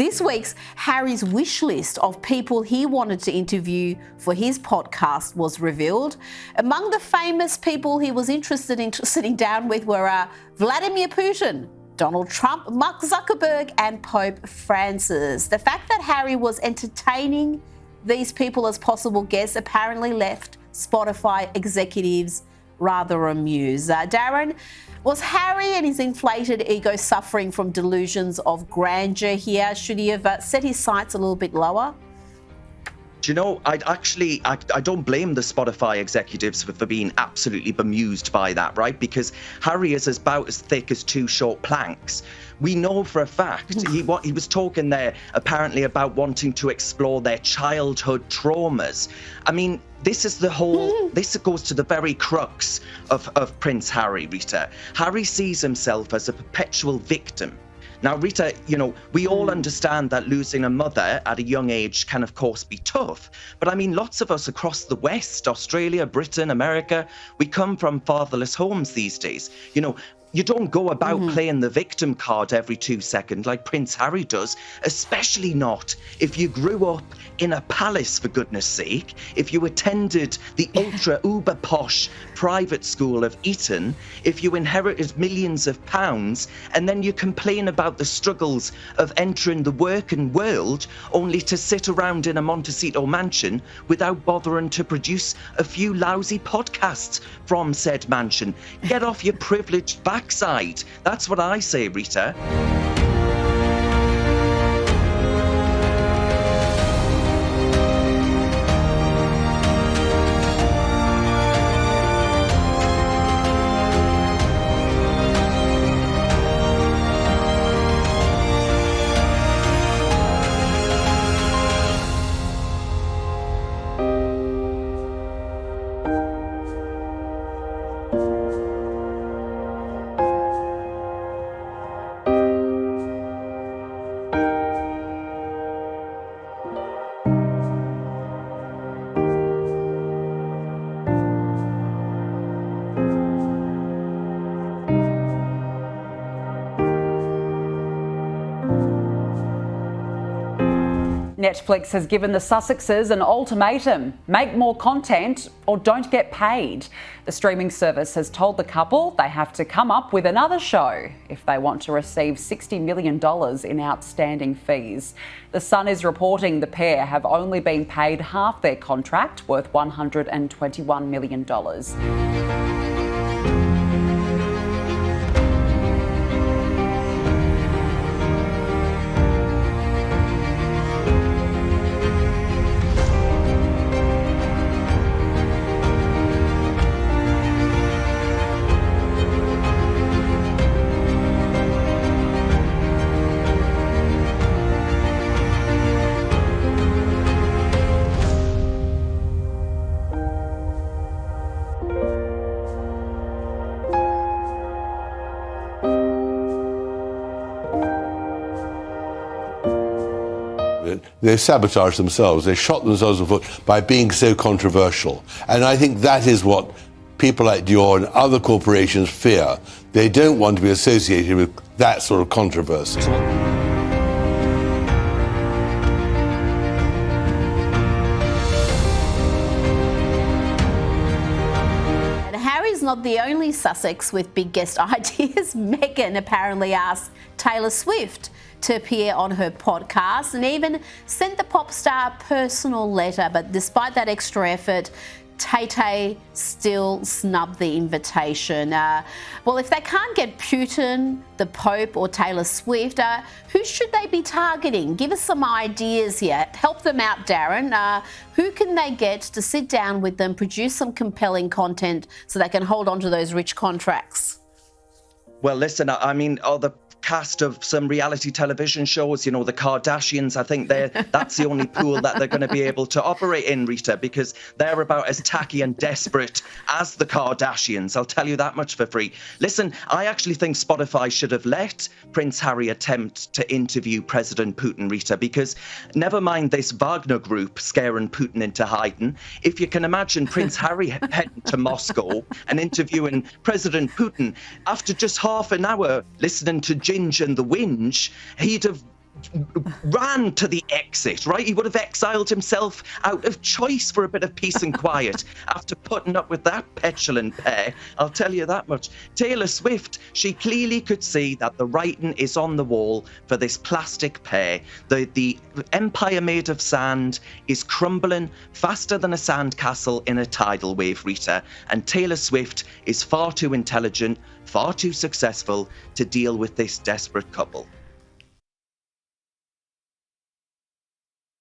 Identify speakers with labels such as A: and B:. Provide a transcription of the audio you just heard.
A: This week's Harry's wish list of people he wanted to interview for his podcast was revealed. Among the famous people he was interested in sitting down with were Vladimir Putin, Donald Trump, Mark Zuckerberg and Pope Francis. The fact that Harry was entertaining these people as possible guests apparently left Spotify executives rather amused. Darren, was Harry and his inflated ego suffering from delusions of grandeur here? Should he have set his sights a little bit lower?
B: Do you know, I don't blame the Spotify executives for being absolutely bemused by that, right? Because Harry is about as thick as two short planks. We know for a fact he was talking there apparently about wanting to explore their childhood traumas. I mean, this is this goes to the very crux of Prince Harry, Rita. Harry sees himself as a perpetual victim. Now, Rita, you know, we all understand that losing a mother at a young age can, of course, be tough. But I mean, lots of us across the West, Australia, Britain, America, we come from fatherless homes these days. You know, you don't go about playing the victim card every 2 seconds like Prince Harry does, especially not if you grew up in a palace, for goodness sake, if you attended the ultra-uber posh private school of Eton, if you inherited millions of pounds, and then you complain about the struggles of entering the working world only to sit around in a Montecito mansion without bothering to produce a few lousy podcasts from said mansion. Get off your privileged backside. That's what I say, Rita.
C: Netflix has given the Sussexes an ultimatum: make more content or don't get paid. The streaming service has told the couple they have to come up with another show if they want to receive $60 million in outstanding fees. The Sun is reporting the pair have only been paid half their contract, worth $121 million.
D: They sabotage themselves. They shot themselves in the foot by being so controversial. And I think that is what people like Dior and other corporations fear. They don't want to be associated with that sort of controversy.
A: And Harry's not the only Sussex with big guest ideas. Meghan apparently asked Taylor Swift to appear on her podcast and even sent the pop star a personal letter. But despite that extra effort, Tay-Tay still snubbed the invitation. Well, if they can't get Putin, the Pope or Taylor Swift, who should they be targeting? Give us some ideas here. Help them out, Darren. Who can they get to sit down with them, produce some compelling content so they can hold on to those rich contracts?
B: Well, listen, I mean, the cast of some reality television shows, you know, the Kardashians, I think that's the only pool that they're going to be able to operate in, Rita, because they're about as tacky and desperate as the Kardashians. I'll tell you that much for free. Listen, I actually think Spotify should have let Prince Harry attempt to interview President Putin, Rita, because never mind this Wagner group scaring Putin into hiding. If you can imagine Prince Harry heading to Moscow and interviewing President Putin, after just half an hour listening to Ginge and the Whinge, he'd have ran to the exit, right? He would have exiled himself out of choice for a bit of peace and quiet after putting up with that petulant pair. I'll tell you that much. Taylor Swift, she clearly could see that the writing is on the wall for this plastic pair. The empire made of sand is crumbling faster than a sandcastle in a tidal wave, Rita. And Taylor Swift is far too intelligent, far too successful to deal with this desperate couple.